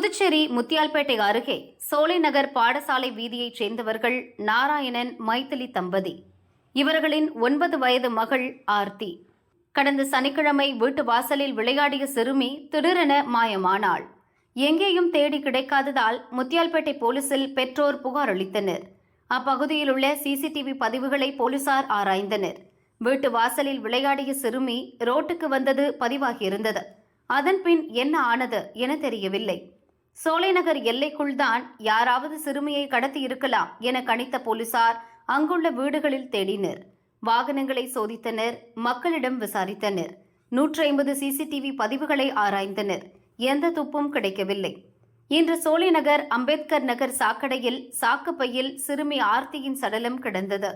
புதுச்சேரி முத்தியால்பேட்டை அருகே சோலைநகர் பாடசாலை வீதியைச் சேர்ந்தவர்கள் நாராயணன் மைதிலி தம்பதி. இவர்களின் 9 வயது மகள் ஆர்த்தி. கடந்த சனிக்கிழமை வீட்டு வாசலில் விளையாடிய சிறுமி திடீரென மாயமானாள். எங்கேயும் தேடி கிடைக்காததால் முத்தியால்பேட்டை போலீசில் பெற்றோர் புகார் அளித்தனர். அப்பகுதியில் உள்ள சிசிடிவி பதிவுகளை போலீசார் ஆராய்ந்தனர். வீட்டு வாசலில் விளையாடிய சிறுமி ரோட்டுக்கு வந்தது பதிவாகியிருந்தது. அதன்பின் என்ன ஆனது என தெரியவில்லை. சோலைநகர் எல்லைக்குள்தான் யாராவது சிறுமியை கடத்தி இருக்கலாம் என கணித்த போலீசார் அங்குள்ள வீடுகளில் தேடினர். வாகனங்களை சோதித்தனர், மக்களிடம் விசாரித்தனர். 150 சிசிடிவி பதிவுகளை ஆராய்ந்தனர். எந்த துப்பும் கிடைக்கவில்லை. இன்று சோலைநகர் அம்பேத்கர் நகர் சாக்கடையில் சாக்குப்பையில் சிறுமி ஆர்த்தியின் சடலம் கிடந்தது.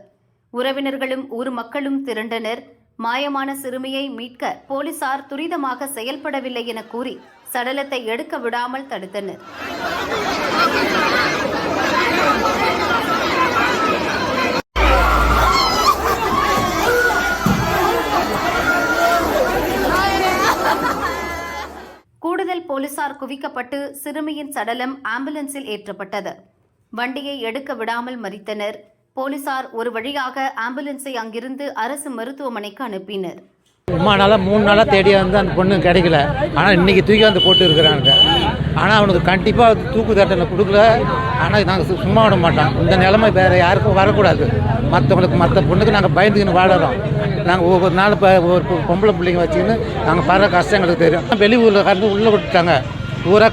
உறவினர்களும் ஊர் மக்களும் திரண்டனர். மாயமான சிறுமியை மீட்க போலீசார் துரிதமாக செயல்படவில்லை என கூறி சடலத்தை எடுக்க விடாமல் தடுத்தனர். கூடுதல் போலீசார் குவிக்கப்பட்டு சிறுமியின் சடலம் ஆம்புலன்ஸில் ஏற்றப்பட்டது. வண்டியை எடுக்க விடாமல் மறித்தனர். போலீசார் ஒரு வழியாக ஆம்புலன்ஸை அங்கிருந்து அரசு மருத்துவமனைக்கு அனுப்பினர். ரொம்ப நாளாக 3 நாளாக தேடி வந்து அந்த பொண்ணு கிடைக்கல. ஆனால் இன்றைக்கி தூக்கி வந்து போட்டு இருக்கிறாங்க. ஆனால் அவனுக்கு கண்டிப்பாக தூக்கு தண்டனை கொடுக்கல. ஆனால் நாங்கள் சும்மா விட மாட்டோம். இந்த நிலைமை வேறு யாருக்கும் வரக்கூடாது. மற்ற பொண்ணுக்கு நாங்கள் பயந்துக்கின்னு வாழறோம். நாங்கள் ஒவ்வொரு நாள் ஒரு பொம்பளை பிள்ளைங்க வச்சுக்கின்னு நாங்கள் படுற கஷ்டம் எங்களுக்கு தெரியும். வெளியூரில் கறந்து உள்ளே விட்டுட்டாங்க. பூரா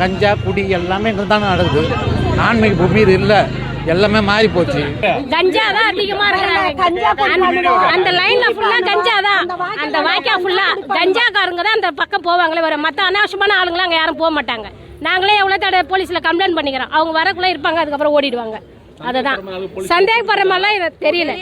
கஞ்சா குடி எல்லாமே இங்கே தானே நடக்குது. ஆன்மீக பூமி இது இல்லை, எல்லாமே மாறி போச்சு. கஞ்சா தான் அதிகமா இருக்கிறாங்க. அந்த லைன்ல ஃபுல்லா கஞ்சா தான். அந்த வாய்க்கா ஃபுல்லா கஞ்சாக்காரங்க தான் அந்த பக்கம் போவாங்களே. வர மற்ற அனாவசியமான ஆளுங்களாம் அங்கே யாரும் போக மாட்டாங்க. நாங்களே எவ்வளோ தடவை போலீஸ்ல கம்ப்ளைண்ட் பண்ணிக்கிறோம். அவங்க வரக்குள்ள இருப்பாங்க, அதுக்கப்புறம் ஓடிடுவாங்க. அதுதான் சந்தேகப்படுற மாதிரிலாம் தெரியல.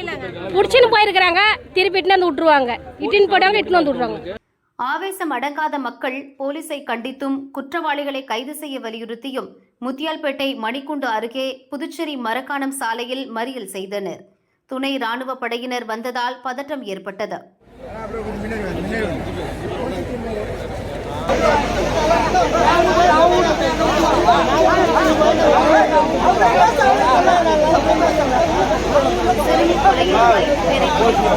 புடிச்சுன்னு போயிருக்கிறாங்க, திருப்பி இட்டுன்னு வந்து விட்டுருவாங்க. இட்டுன்னு போயிட்டாங்க, இட்டுன்னு வந்து விட்டுருவாங்க. ஆவேசம் அடங்காத மக்கள் போலீஸை கண்டித்தும் குற்றவாளிகளை கைது செய்ய வலியுறுத்தியும் முத்தியால்பேட்டை மணிக்குண்டு அருகே புதுச்சேரி மரக்காணம் சாலையில் மறியல் செய்தனர். துணை ராணுவ படையினர் வந்ததால் பதற்றம் ஏற்பட்டது.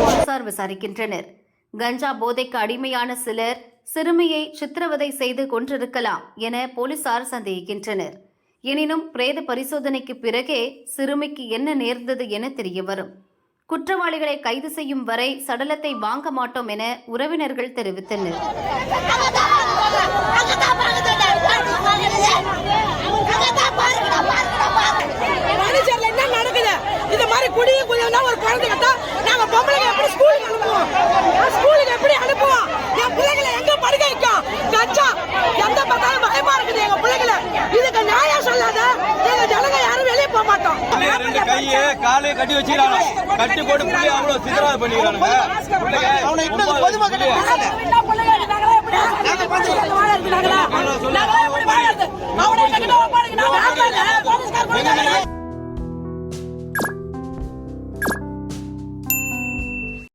போலீசார் விசாரிக்கின்றனர். கஞ்சா போதைக்கு அடிமையான சிலர் சிறுமியை சித்திரவதை செய்து கொன்றிருக்கலாம் என போலீசார் சந்தேகிக்கின்றனர். எனினும் பிரேத பரிசோதனைக்கு பிறகே சிறுமிக்கு என்ன நேர்ந்தது என தெரியவரும். குற்றவாளிகளை கைது செய்யும் வரை சடலத்தை வாங்க மாட்டோம் என உறவினர்கள் தெரிவித்தனர். காலையை கட்டி வச்சுக்கிறாங்க. கட்டி போட்டு பிள்ளை அவ்வளவு சித்திரவதை பண்ணிக்கிறானுங்க. பொதுமக்கள்